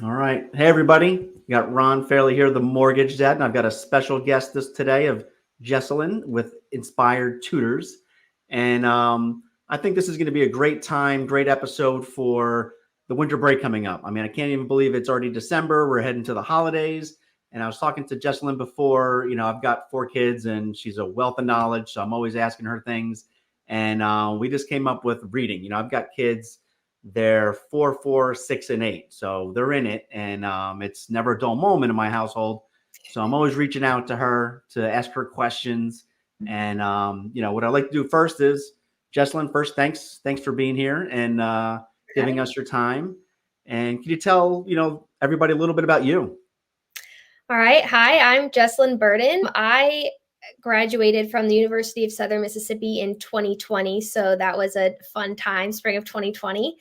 All right. Hey, everybody. You got Ron Fairlie here, the mortgage dad, and I've got a special guest this today of Jessalyn with Inspired Tutors. And I think this is going to be a great time, great episode for the winter break coming up. I mean, I can't even believe it's already December. We're heading to the holidays. And I was talking to Jessalyn before. I've got 4 kids, and she's a wealth of knowledge. So I'm always asking her things. And we just came up with reading. I've got kids. They're 4, 4, 6, and 8, so they're in it, and it's never a dull moment in my household. So I'm always reaching out to her to ask her questions. And what I'd like to do first is, Jessalyn, first, thanks for being here and giving us your time. And can you tell everybody a little bit about you? All right. Hi, I'm Jessalyn Burden. I graduated from the University of Southern Mississippi in 2020. So that was a fun time, spring of 2020.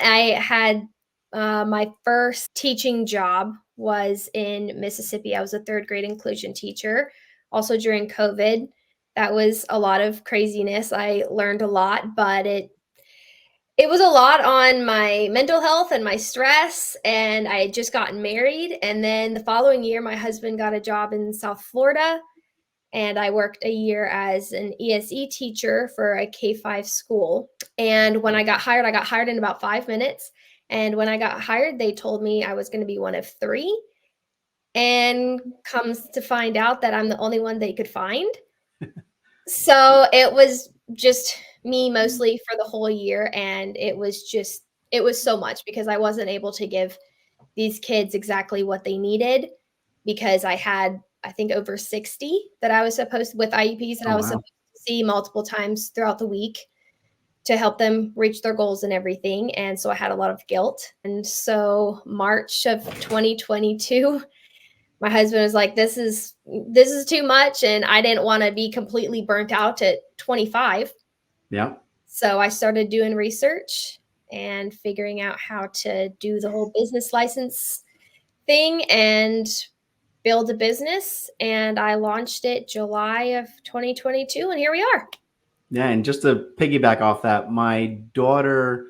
I had my first teaching job was in Mississippi. I was a third grade inclusion teacher. Also during COVID, that was a lot of craziness. I learned a lot, but it was a lot on my mental health and my stress, and I had just gotten married, and then the following year my husband got a job in South Florida, and I worked a year as an ESE teacher for a K-5 school. And when I got hired in about 5 minutes, and when I got hired they told me I was going to be one of 3, and comes to find out that I'm the only one they could find. So it was just me mostly for the whole year, and it was so much because I wasn't able to give these kids exactly what they needed, because I had, I think, over 60 that I was supposed with IEPs that Oh, I was wow. supposed to see multiple times throughout the week to help them reach their goals and everything. And so I had a lot of guilt. And so March of 2022, my husband was like, this is too much, and I didn't want to be completely burnt out at 25. Yeah. So I started doing research and figuring out how to do the whole business license thing and build a business, and I launched it July of 2022, and here we are. Yeah, and just to piggyback off that, my daughter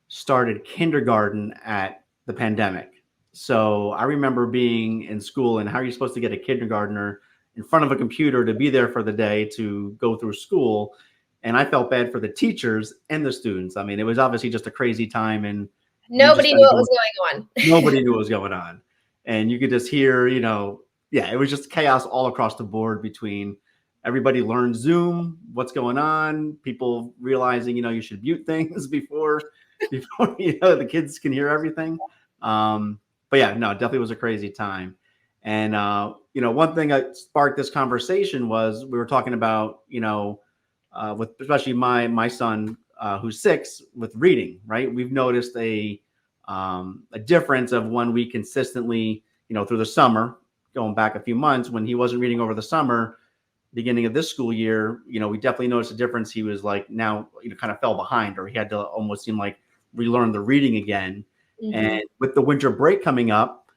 started kindergarten at the pandemic. So I remember being in school, and how are you supposed to get a kindergartner in front of a computer to be there for the day to go through school? And I felt bad for the teachers and the students. I mean, it was obviously just a crazy time, and you just Nobody got knew to what go. was going on. Nobody knew what was going on, and you could just hear, yeah, it was just chaos all across the board between everybody learned Zoom, what's going on, people realizing, you should mute things before the kids can hear everything. But yeah, no, it definitely was a crazy time. And one thing that sparked this conversation was we were talking about, with especially my son who's 6, with reading. Right, we've noticed a difference of when we consistently, through the summer, going back a few months when he wasn't reading over the summer, beginning of this school year, we definitely noticed a difference. He was like now, kind of fell behind, or he had to almost seem like relearn the reading again. Mhm. And with the winter break coming up,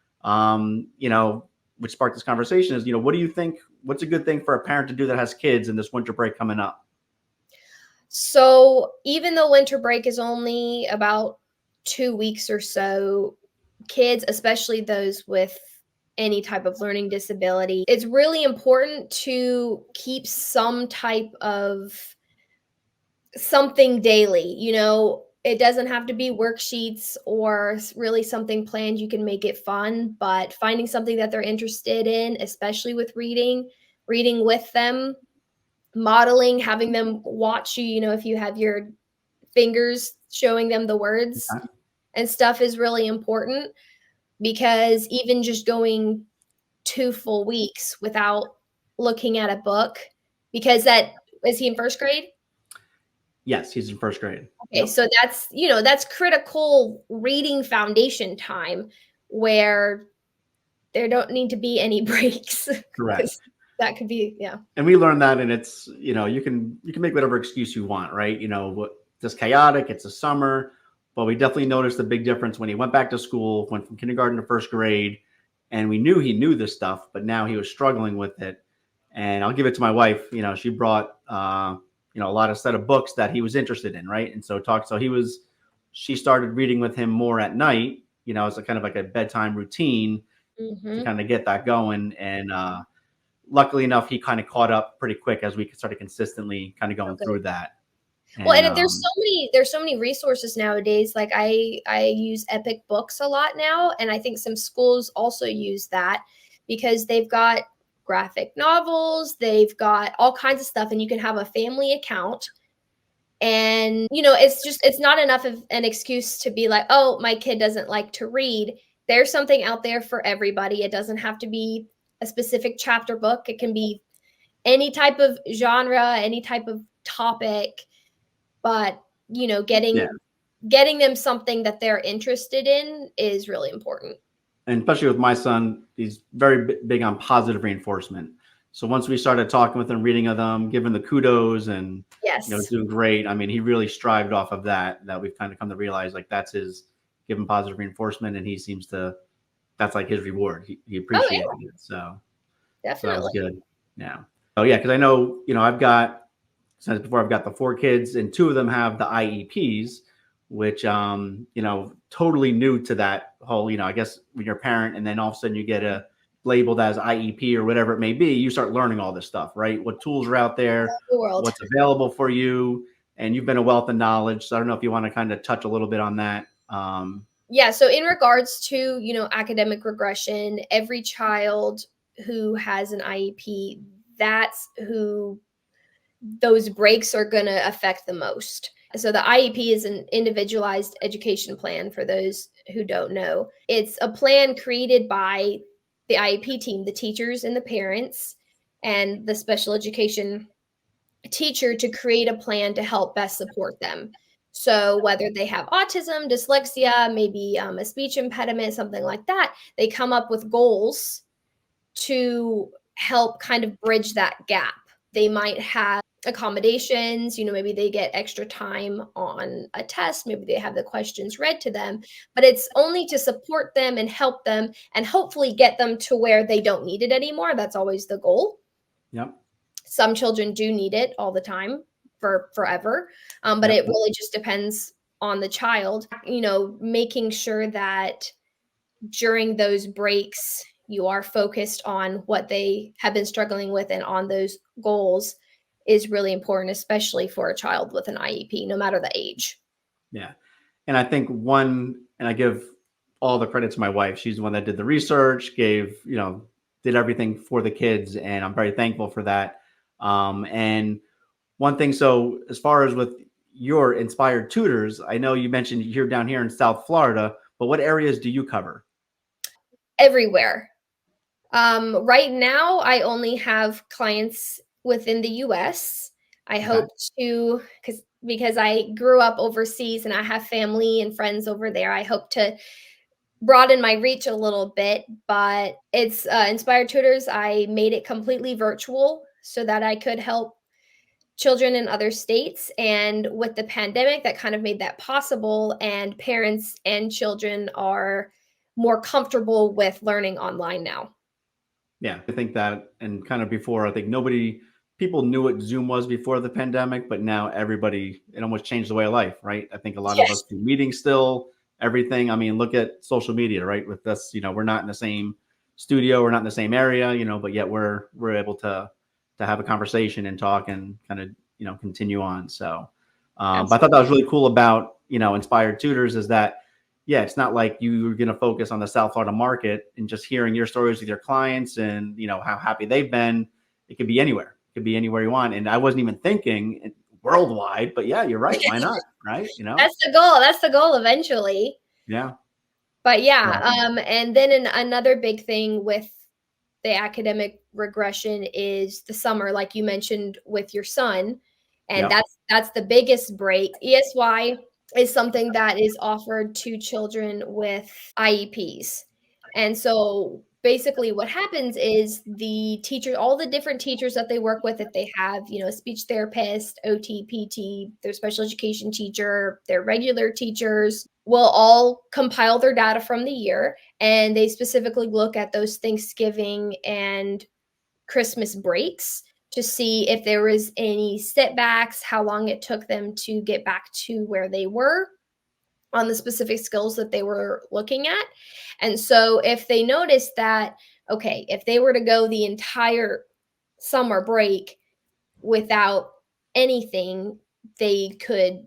which sparked this conversation is, what do you think? What's a good thing for a parent to do that has kids in this winter break coming up? So even though winter break is only about 2 weeks or so, kids, especially those with any type of learning disability, it's really important to keep some type of something daily. It doesn't have to be worksheets or really something planned. You can make it fun, but finding something that they're interested in, especially with reading with them, modeling, having them watch you, if you have your fingers showing them the words Okay. and stuff is really important, because even just going 2 full weeks without looking at a book, because that is he in first grade? Yes, he's in first grade. Okay, Yep. so that's critical reading foundation time where there don't need to be any breaks, Correct. because that could be, yeah. And we learned that, and it's, you can make whatever excuse you want, right? What, just chaotic, it's a summer. But we definitely noticed a big difference when he went back to school, went from kindergarten to first grade, and we knew he knew this stuff, but now he was struggling with it. And I'll give it to my wife. She brought a lot of set of books that he was interested in, right? And so she started reading with him more at night, as a kind of like a bedtime routine to Mm-hmm. kind of get that going. And luckily enough, he kind of caught up pretty quick as we started consistently kind of going Okay. through that. Well, And and there's so many resources nowadays. Like I use Epic Books a lot now, and I think some schools also use that because they've got graphic novels, they've got all kinds of stuff, and you can have a family account. And it's not enough of an excuse to be like, oh, my kid doesn't like to read. There's something out there for everybody. It doesn't have to be a specific chapter book. It can be any type of genre, any type of topic, but yeah, getting them something that they're interested in is really important. and especially with my son, he's very big on positive reinforcement. So once we started talking with him, reading of them, giving the kudos, and Yes. doing great. I mean, he really strived off of that. That we've kind of come to realize, like that's his giving positive reinforcement, and he seems to. That's like his reward. He Oh appreciated yeah, it. So that was definitely. good. Yeah. Oh yeah, because I know I've got since before I've got the 4 kids, and 2 of them have the IEPs, which totally new to that whole. I guess when you're a parent and then all of a sudden you get a labeled as IEP or whatever it may be, you start learning all this stuff, right? What tools are out there, The world. what's available for you, and you've been a wealth of knowledge. So I don't know if you want to kind of touch a little bit on that. Yeah, so in regards to, academic regression, every child who has an IEP, that's who those breaks are going to affect the most. So the IEP is an individualized education plan for those who don't know. It's a plan created by the IEP team, the teachers and the parents and the special education teacher to create a plan to help best support them. So whether they have autism, dyslexia, maybe a speech impediment, something like that, they come up with goals to help kind of bridge that gap. They might have accommodations, maybe they get extra time on a test, maybe they have the questions read to them, but it's only to support them and help them and hopefully get them to where they don't need it anymore. That's always the goal. Yep. Some children do need it all the time for forever, but Yep. it really just depends on the child. Making sure that during those breaks you are focused on what they have been struggling with and on those goals is really important, especially for a child with an IEP, no matter the age. Yeah. And I think and I give all the credit to my wife. She's the one that did the research, did everything for the kids. And I'm very thankful for that. And one thing, so as far as with your inspired tutors, I know you mentioned you're down here in South Florida, but what areas do you cover? Everywhere. Right now, I only have clients within the US. I Okay. hope to, because I grew up overseas and I have family and friends over there. I hope to broaden my reach a little bit, but it's Inspired Tutors. I made it completely virtual so that I could help children in other states. And with the pandemic, that kind of made that possible. And parents and children are more comfortable with learning online now. Yeah, I think that, and kind of before, I think people knew what Zoom was before the pandemic, but now it almost changed the way of life, right? I think a lot of us Yes. do meetings still, everything. I mean, look at social media, right? With us, we're not in the same studio, we're not in the same area, but yet we're able to have a conversation and talk and kind of, continue on. So, but I thought that was Absolutely. really cool about, Inspired Tutors is that yeah, it's not like you're going to focus on the South Florida market and just hearing your stories with your clients and how happy they've been. It could be anywhere. It could be anywhere you want. And I wasn't even thinking worldwide, but yeah, you're right. Why not? Right? That's the goal. That's the goal eventually. Yeah. But yeah, Well, and then another big thing with the academic regression is the summer, like you mentioned with your son, and yep. that's the biggest break. ESY is something that is offered to children with IEPs, and so basically what happens is the teacher, all the different teachers that they work with, if they have a speech therapist, OT, PT, their special education teacher, their regular teachers, will all compile their data from the year, and they specifically look at those Thanksgiving and Christmas breaks to see if there was any setbacks, how long it took them to get back to where they were. on the specific skills that they were looking at. And so if they noticed that, okay, if they were to go the entire summer break without anything, they could,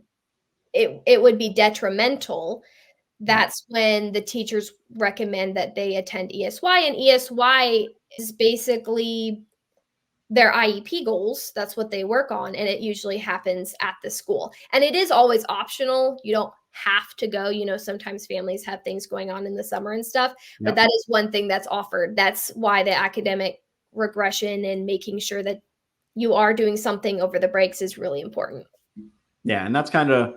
it would be detrimental. That's when the teachers recommend that they attend ESY, and ESY is basically their IEP goals. That's what they work on, and it usually happens at the school. And it is always optional. You don't have to go. Sometimes families have things going on in the summer and stuff, but that is one thing that's offered. That's why the academic regression and making sure that you are doing something over the breaks is really important. Yeah, and that's kind of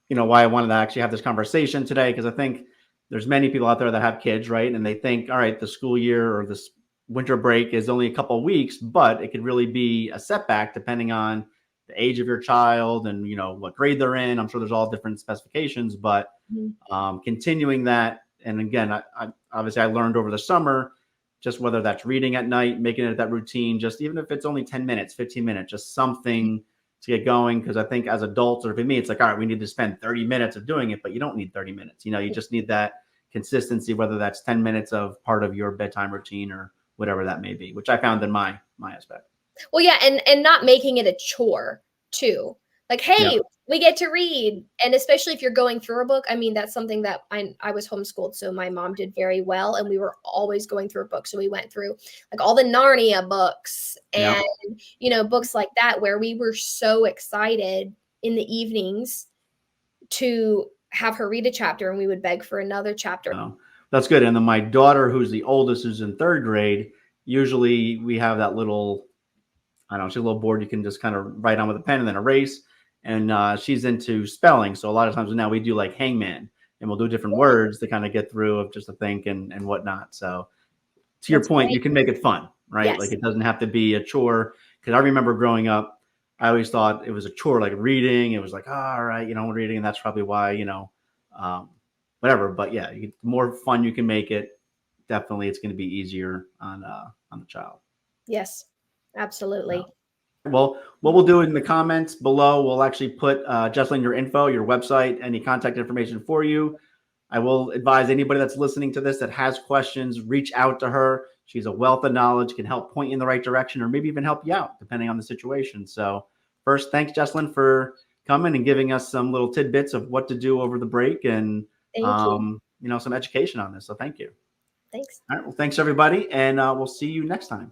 why I wanted to actually have this conversation today, because I think there's many people out there that have kids, right? And they think, all right, the school year or this winter break is only a couple of weeks, but it could really be a setback depending on the age of your child and what grade they're in. I'm sure there's all different specifications, but continuing that. And again, I obviously I learned over the summer, just whether that's reading at night, making it that routine, just even if it's only 10 minutes, 15 minutes, just something to get going. Because I think as adults, or for me, it's like, all right, we need to spend 30 minutes of doing it, but you don't need 30 minutes. You just need that consistency, whether that's 10 minutes of part of your bedtime routine or whatever that may be, which I found in my aspect. Well, yeah, and not making it a chore too. Like, hey, we get to read. And especially if you're going through a book. I mean, that's something that I was homeschooled, so my mom did very well, and we were always going through a book. So we went through like all the Narnia books and books like that, where we were so excited in the evenings to have her read a chapter, and we would beg for another chapter. That's good. And then my daughter, who's the oldest, who's in third grade, usually we have that little, I don't know, she's a little board you can just kind of write on with a pen and then erase. And she's into spelling. So a lot of times now we do like hangman, and we'll do different words to kind of get through of just to think and whatnot. So to your point, you can make it fun, right? Yes. Like it doesn't have to be a chore. Because I remember growing up, I always thought it was a chore, like reading. It was like, all right, reading. And that's probably why, whatever. But yeah, the more fun you can make it, definitely it's going to be easier on the child. Yes, absolutely. Well, what we'll do in the comments below, we'll actually put Jessalyn, your info, your website, any contact information for you. I will advise anybody that's listening to this that has questions, reach out to her. She's a wealth of knowledge, can help point you in the right direction, or maybe even help you out depending on the situation. So first, thanks, Jessalyn, for coming and giving us some little tidbits of what to do over the break and some education on this. So thank you. Thanks. All right. Well, thanks everybody. And we'll see you next time.